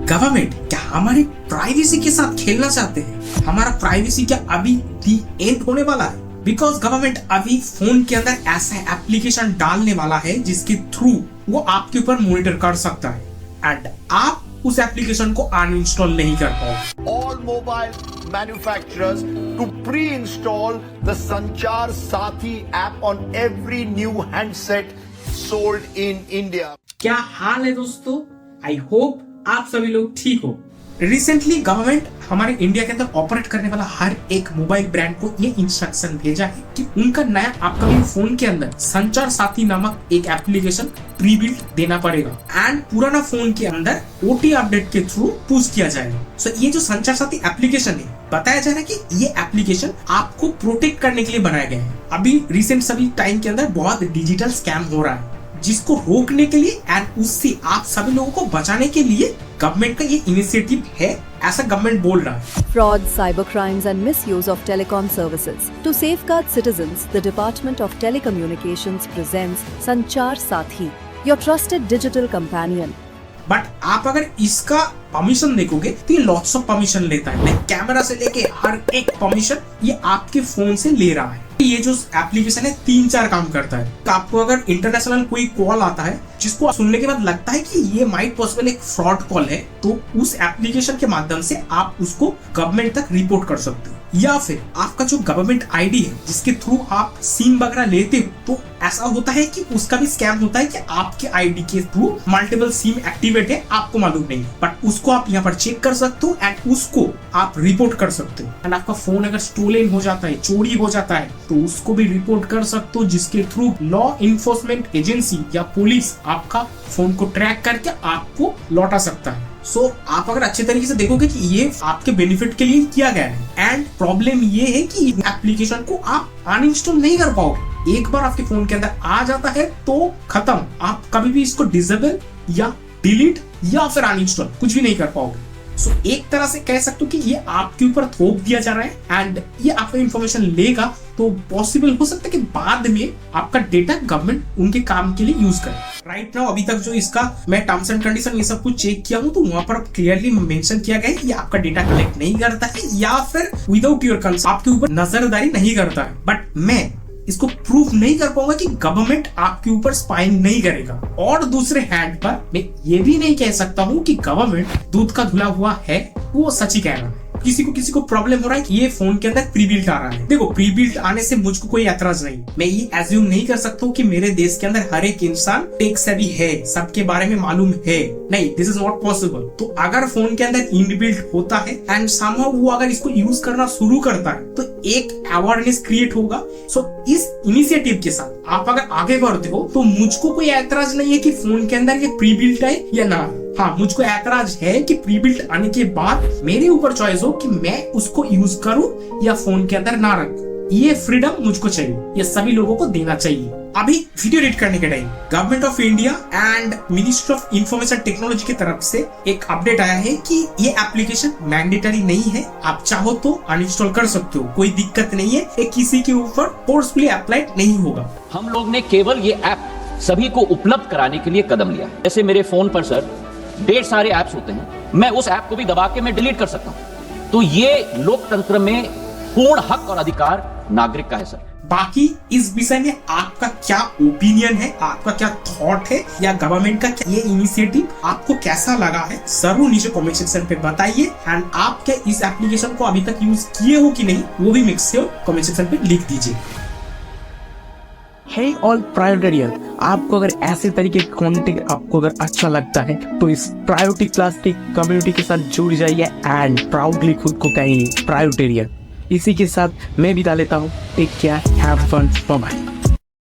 Government क्या हमारी privacy के साथ खेलना चाहते हैं? हमारा प्राइवेसी क्या अभी दी एंड होने वाला है? बिकॉज गवर्नमेंट अभी फोन के अंदर ऐसा एप्लीकेशन डालने वाला है जिसके थ्रू वो आपके ऊपर मॉनिटर कर सकता है एंड आप उस एप्लीकेशन को अनइंस्टॉल नहीं कर पाओगे। All mobile manufacturers to pre-install the Sanchar Sathi app on every new handset sold in India. क्या हाल है दोस्तों? आई होप आप सभी लोग ठीक हो। रिसेंटली गवर्नमेंट हमारे इंडिया के अंदर ऑपरेट करने वाला हर एक मोबाइल ब्रांड को ये इंस्ट्रक्शन भेजा है कि उनका नया अपकमिंग फोन के अंदर संचार साथी नामक एक एप्लीकेशन प्री बिल्ट देना पड़ेगा एंड पुराना फोन के अंदर ओटी अपडेट के थ्रू पुश किया जाएगा। सो ये जो संचार साथी एप्लीकेशन है, बताया जा रहा है कि ये एप्लीकेशन आपको प्रोटेक्ट करने के लिए बनाया गया है। अभी रिसेंट सभी टाइम के अंदर बहुत डिजिटल स्कैम हो रहा है, जिसको रोकने के लिए एंड उससे आप सभी लोगों को बचाने के लिए गवर्नमेंट का ये इनिशिएटिव है, ऐसा गवर्नमेंट बोल रहा है। Fraud, cyber crimes and misuse of telecom services. To safeguard citizens, the Department of Telecommunications presents Sanchar Sathi, your trusted digital companion. But आप अगर इसका परमिशन देखोगे तो ये लॉट्स ऑफ परमिशन लेता है, कैमरा से लेके हर एक परमिशन ये आपके फोन से ले रहा है। ये जो एप्लीकेशन है 3-4 काम करता है। तो आपको अगर इंटरनेशनल कोई कॉल आता है जिसको सुनने के बाद लगता है कि ये माइट पॉसिबल एक फ्रॉड कॉल है, तो उस एप्लीकेशन के माध्यम से आप उसको गवर्नमेंट तक रिपोर्ट कर सकते हो। या फिर आपका जो गवर्नमेंट आईडी है जिसके थ्रू आप सिम वगैरह लेते हो, तो ऐसा होता है कि उसका भी स्कैम होता है कि आपके आईडी के थ्रू मल्टीपल सिम एक्टिवेट है, आपको मालूम नहीं, बट उसको आप यहाँ पर चेक कर सकते हो एंड उसको आप रिपोर्ट कर सकते हो। एंड आपका फोन अगर स्टोलन हो जाता है, चोरी हो जाता है, तो उसको भी रिपोर्ट कर सकते हो, जिसके थ्रू लॉ इन्फोर्समेंट एजेंसी या पुलिस आपका फोन को ट्रैक करके आपको लौटा सकता है। सो आप अगर अच्छे तरीके से देखोगे कि ये आपके बेनिफिट के लिए किया गया है एंड प्रॉब्लम ये है कि एप्लीकेशन को आप अनइंस्टॉल नहीं कर पाओगे। एक बार आपके फोन के अंदर आ जाता है तो खत्म, आप कभी भी इसको डिसेबल या डिलीट या फिर अनइंस्टॉल कुछ भी नहीं कर पाओगे। सो एक तरह से कह सकते हो कि ये आपके ऊपर थोप दिया जा रहा है एंड ये आपका इंफॉर्मेशन लेगा, तो पॉसिबल हो सकता है कि बाद में आपका डेटा गवर्नमेंट उनके काम के लिए यूज करे। राइट नाउ अभी तक जो इसका मैं टर्म्स एंड कंडीशन ये सब कुछ चेक किया हूँ, तो वहां पर क्लियरली मेंशन किया गया है कि ये आपका डेटा कलेक्ट नहीं करता है या फिर विदाउट योर कंसेंट आपके ऊपर नजरदारी नहीं करता है। बट मैं इसको प्रूफ नहीं कर पाऊंगा कि गवर्नमेंट आपके ऊपर स्पाइंग नहीं करेगा। और दूसरे हैंड पर मैं ये भी नहीं कह सकता हूँ कि गवर्नमेंट दूध का धुला हुआ है, वो सच ही कह रहा है। किसी को प्रॉब्लम हो रहा है कि ये फोन के अंदर प्री बिल्ट आ रहा है। देखो, प्री बिल्ट आने से मुझको कोई ऐतराज नहीं, मैं ये एज्यूम नहीं कर सकता हूँ कि मेरे देश के अंदर हर एक इंसान टेक सेवी है, सबके बारे में मालूम है, नहीं, दिस इज नॉट पॉसिबल। तो अगर फोन के अंदर इनबिल्ट होता है एंड समहाउ वो अगर इसको यूज करना शुरू करता है तो एक अवेयरनेस क्रिएट होगा। सो इस इनिशिएटिव के साथ आप अगर आगे बढ़ते हो तो मुझको कोई ऐतराज नहीं है कि फोन के अंदर ये प्री बिल्ट है या ना। हाँ, मुझको ऐतराज है कि प्री बिल्ट आने के बाद मेरे ऊपर चॉइस हो कि मैं उसको यूज करूं या फोन के अंदर ना रखूं। ये फ्रीडम मुझको चाहिए, ये सभी लोगों को देना चाहिए। अभी वीडियो एडिट करने के time government of India and ministry of information technology की तरफ से एक अपडेट आया है कि ये एप्लीकेशन मैंडेटरी नहीं है, आप चाहो तो अनइंस्टॉल कर सकते हो, कोई दिक्कत नहीं है, ये किसी के ऊपर फोर्सफुली अप्लाइड नहीं होगा। हम लोग ने केवल ये ऐप सभी को उपलब्ध कराने के लिए कदम लिया है। जैसे मेरे फोन पर सर ढेर सारे ऐप्स होते हैं, मैं उस ऐप को भी दबा के मैं डिलीट कर सकता हूं। तो ये लोकतंत्र में पूर्ण हक और अधिकार नागरिक का है सर। बाकी इस विषय में आपका क्या ओपिनियन है, आपका क्या थॉट है, या गवर्नमेंट का क्या ये इनिशिएटिव आपको कैसा लगा है, जरूर नीचे कमेंट सेक्शन पे बताइए। एंड आप क्या इस एप्लीकेशन को अभी तक यूज किए हो कि नहीं, वो भी मिक्स कमेंट सेक्शन पे लिख दीजिए। हे ऑल प्रायोरिटेरियन, आपको अगर ऐसे तरीके का कंटेंट आपको अगर अच्छा लगता है तो इस प्रायोरिटी प्लास्टिक कम्युनिटी के साथ जुड़ जाइए एंड प्राउडली खुद को कहिए प्रायोरिटेरियन। इसी के साथ मैं विदा लेता हूँ। Take care, have fun, bye bye.